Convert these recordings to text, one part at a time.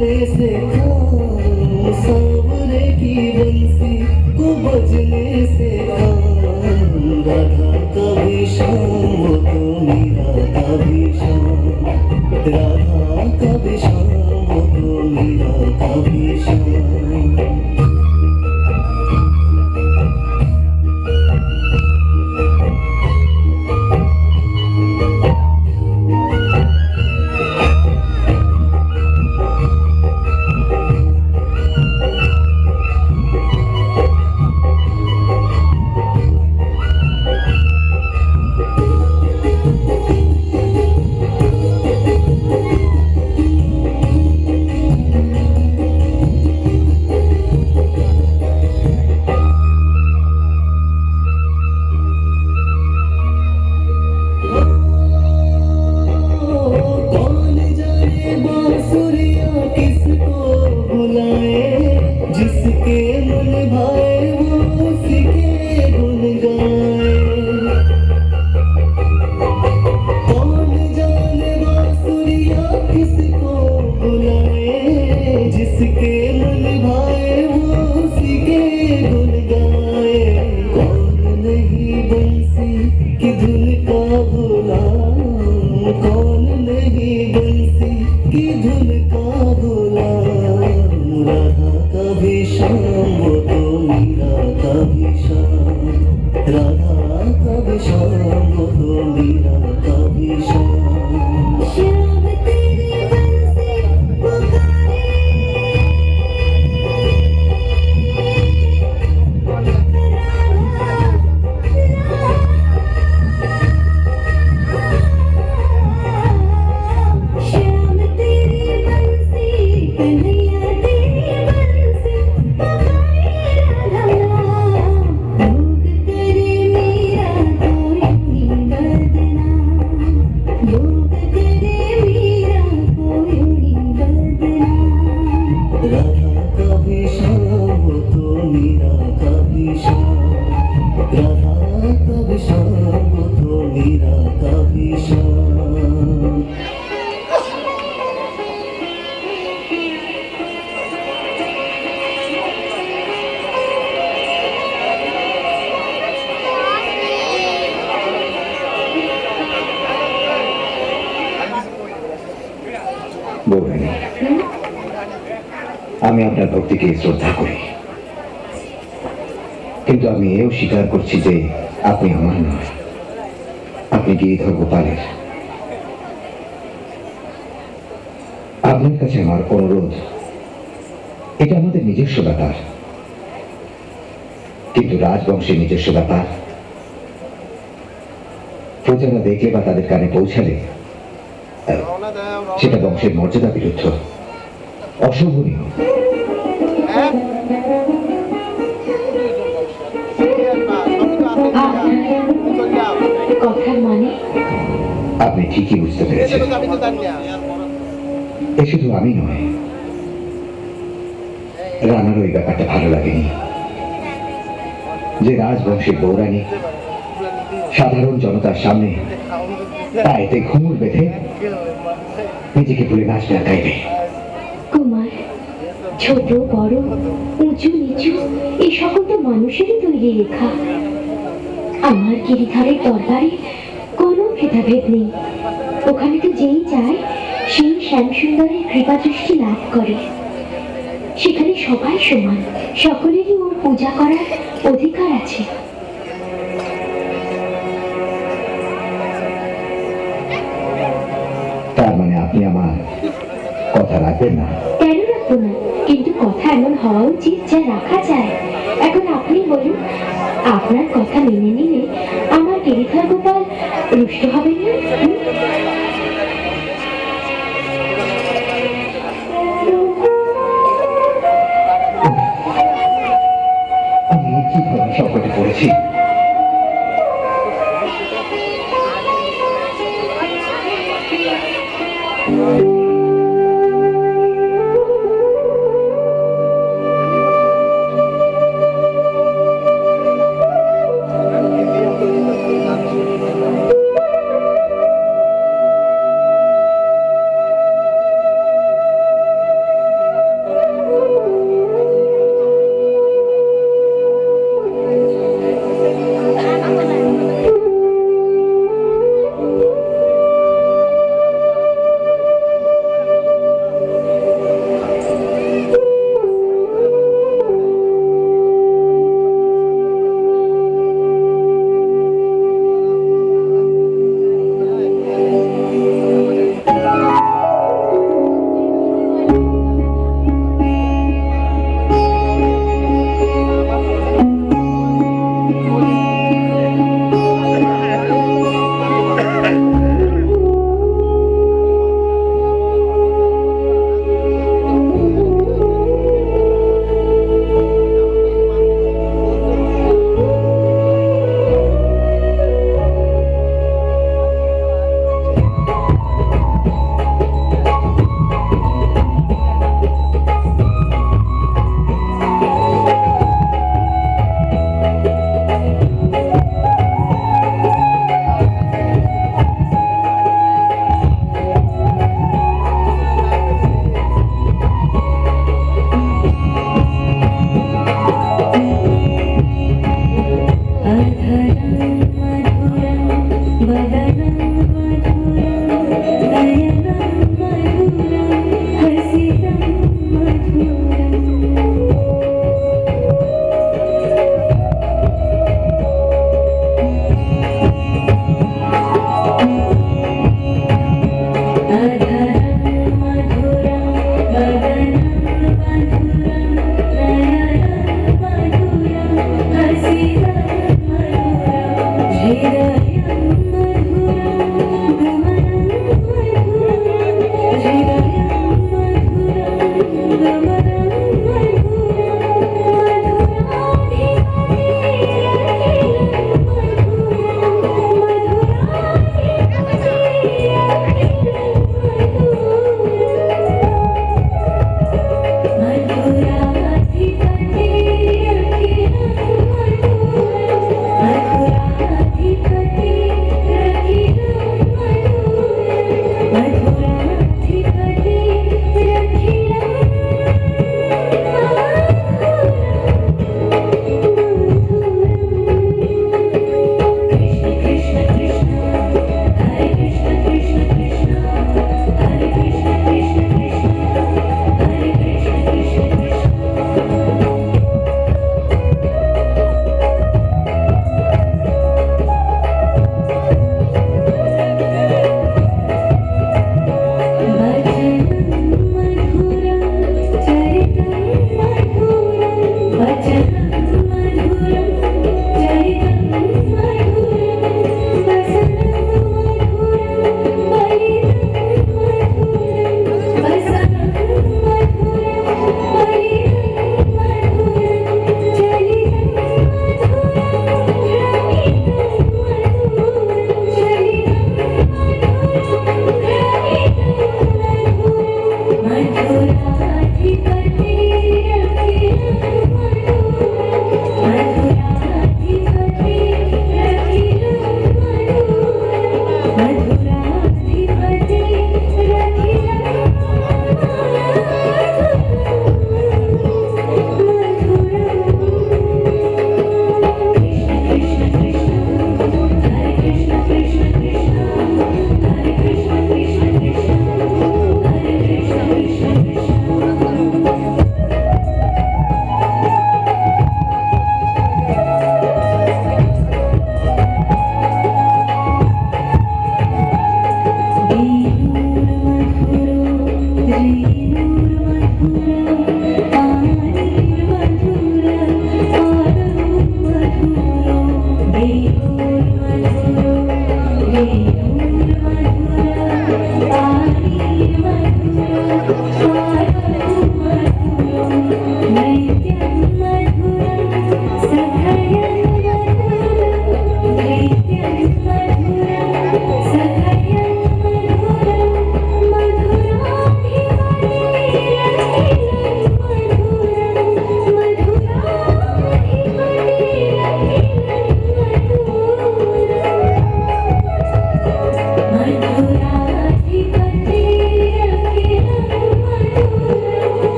बजने से काम सांवरे की बंसी को बजने से काम राधा कभी शाम वो तो मीरा कभी शाम राधा कभी शाम वो तो मीरा कभी शाम আমি আপনার ভক্তিকে শ্রদ্ধা করি, কিন্তু আমি এও স্বীকার করছি যে আপনি আমার নয়, আপনি গিরিধর গোপালের। আপনার কাছে আমার অনুরোধ, এটা আমাদের নিজস্ব ব্যাপার, কিন্তু রাজবংশের নিজস্ব ব্যাপার। প্রজারা দেখলে বা তাদের কানে পৌঁছালে সেটা বংশের মর্যাদা বিরুদ্ধ, অশোভনীয়। আপনি ঠিকই বুঝতে পেরেছেন। এ শুধু আমি নয়, রানার ওই ব্যাপারটা ভালো লাগেনি যে রাজবংশের বৌরানী সাধারণ জনতার সামনে পায়েতে ঘুমুর বেঁধে নিজেকে ভুলে নাচবে আর গাইবে। কুমার, ছোট বড়, উঁচু নিচু, এই সকল তো মানুষেরই তৈরি লেখা। আমার গিরিধরের দরবারে কোনো ভেদাভেদ নেই। ওখানে তো যেই যায় সেই শ্যামসুন্দরের কৃপা দৃষ্টি লাভ করে। সেখানে সবাই সমান, সকলেরই ওর পূজা করার অধিকার আছে। তার মানে আপনি আমার কথা রাখবেন না? কেন রাখবো না, কিন্তু কথা এমন হওয়া উচিত যা রাখা যায়। এখন আপনি বলুন, আপনার কথা মেনে নিলে আমার গিরিধর গোপাল রুষ্ট হবেন না? আমি কি ধরনের সংকটে পড়েছি?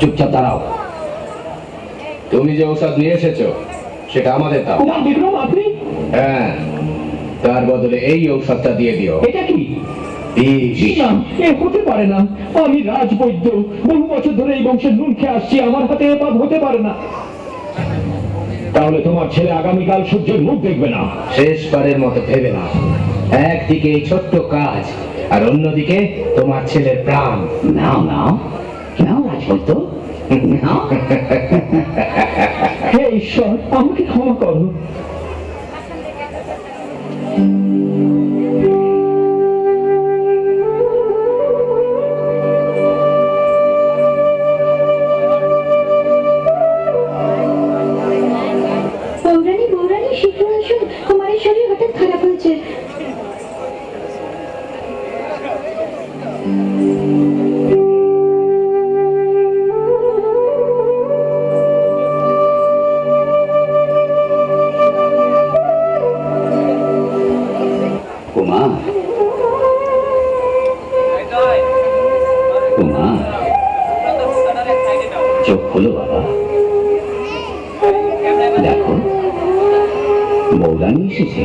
চুপচাপ দাঁড়াও। তুমি যে ঔষধ নিয়ে এসেছো সেটা আমাদের দাও। বিক্রম, আপনি? হ্যাঁ, তার বদলে এই ঔষধটা দিয়ে দিও। এটা কি? বিষ। না, এ হতে পারে না। আমি রাজবৈদ্য, বহু বছর ধরে এই বংশের নুন খেয়ে আসছি, আমার হাতে এ পাপ হতে পারে না। তাহলে তোমার ছেলে আগামীকাল সূর্যের মুখ দেখবে না। শেষবারের মতো ভেবে না, একদিকে এই ছোট্ট কাজ আর অন্যদিকে তোমার ছেলের প্রাণ। নাও নাও নাও রাজবৈদ্য, নাও। হে ঈশ্বর, আমাকে ক্ষমা করো। কুমার, চোখ খোলো বাবা, দেখো বৌরানী এসেছে।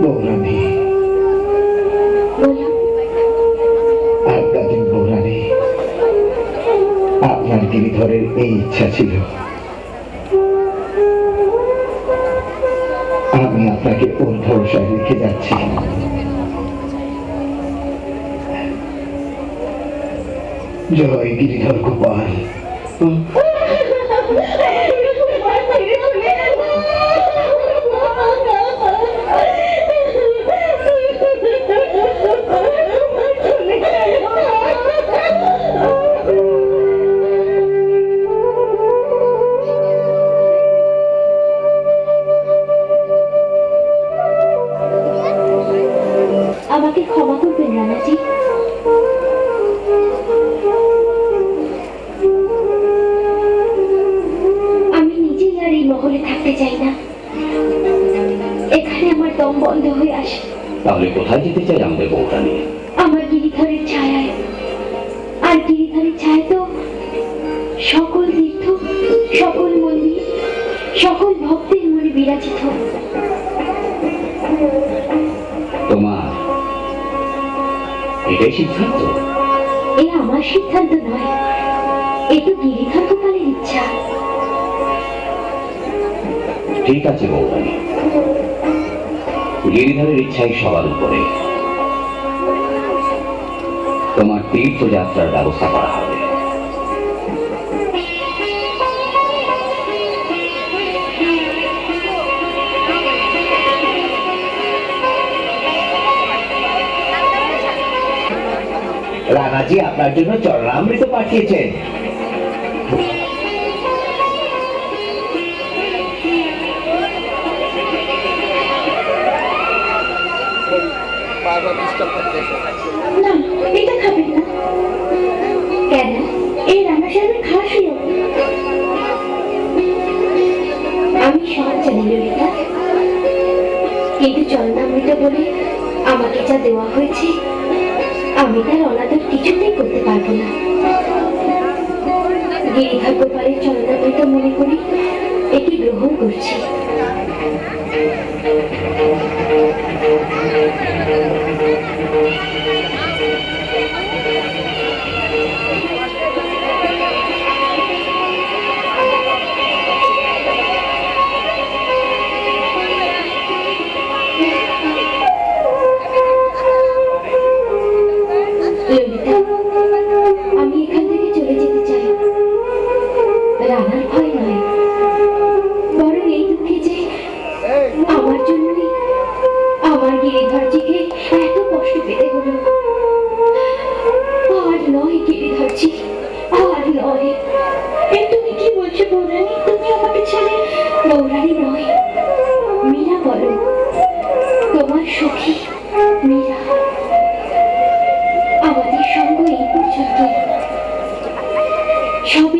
বৌরানী, আপনাদের বৌরানী, আপনার গিরিধরের এই ইচ্ছা ছিল আমি আপনাকে ওর ভরসায় রেখে যাচ্ছি। জয় গিরিধর গোপাল। আমাকে ক্ষমা করবেন রানাজি। আমি নিজেই আর এই মহলে থাকতে চাই না, এখানে আমার দম বন্ধ হয়ে আসে। তাহলে কোথায় যেতে চাই আমাদের বৌরানী? আমার গিরিধরের ছায়ায়, আর গিরিধরের ছায়া তো সকল তীর্থ, সকল মন্দির, সকল ভক্তের মনে বিরাজিত। তোমার এটাই সিদ্ধান্ত? এ আমার সিদ্ধান্ত নয়, এ তো গিরিধর গোপালের ইচ্ছা। ঠিক আছে বৌরানী, গিরিধরের ইচ্ছাই সবার উপরে। তোমার তীর্থযাত্রার ব্যবস্থা করা হবে। রানাজি আপনার জন্য চরণামৃত পাঠিয়েছেন। না, এটা খাবেন না। কেন? এই রানা সাহেবের খাওয়া শুনো। আমি সব জানি ললিতা, কিন্তু চরণামৃত বলে আমাকে যা দেওয়া হয়েছে আমি তার অনাদর কিছুতেই করতে পারবো না। গিরিধর গোপালের চরণামৃত মনে করি এটি গ্রহণ করছি। ললিতা, আমি এখান থেকে চলে যেতে চাই। রানার ভয় নয়, বরং এই দুঃখে যে আমার জন্যই আমার গিরিধরজিকে এত কষ্ট পেতে হলো। আর নয় গিরিধরজি, আর নয়। তুমি কি বলছো বৌরানী? তুমি আমাকে ছেড়ে? বৌরানী নয়, মীরা বলো, তোমার সখী মীরা। আমাদের সঙ্গ এই পর্যন্ত, সবই